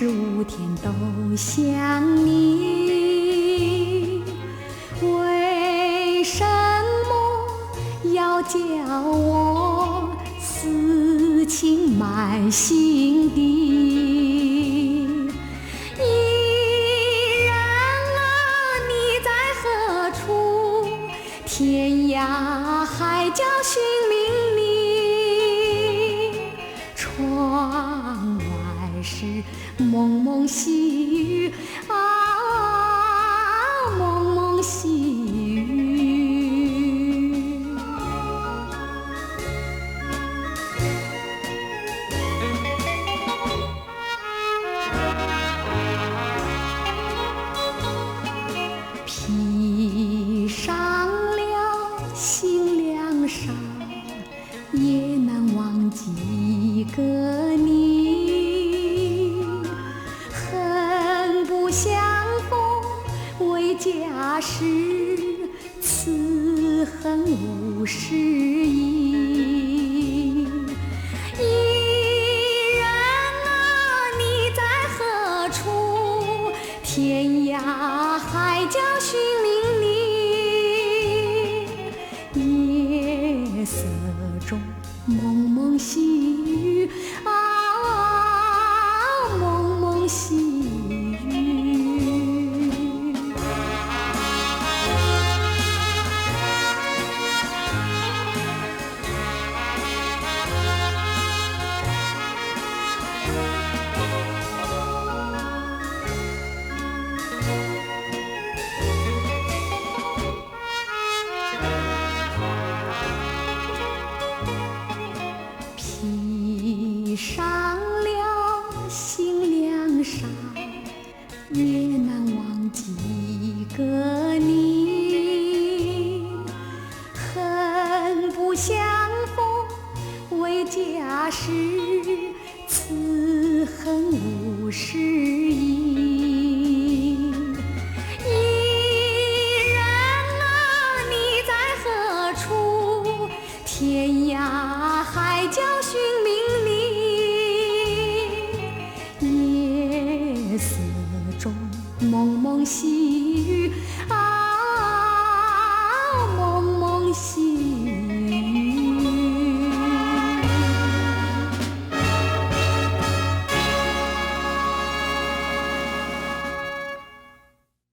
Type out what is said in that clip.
65天都想你，为什么要叫我思情埋心底？伊人啊，你在何处？天涯海角寻觅你，窗外是蒙蒙细雨啊，蒙蒙细雨。披上了新凉纱，也难忘记一个你。恨不相逢为家事，此恨无实意。伊人啊，你在何处？天涯海角寻觅你，夜色中蒙蒙细雨啊，蒙蒙细雨。披上了新凉纱，也难忘记一个你。恨不相逢为家事，此恨无实意。伊人啊，你在何处？天涯海角寻觅你，夜色中蒙蒙细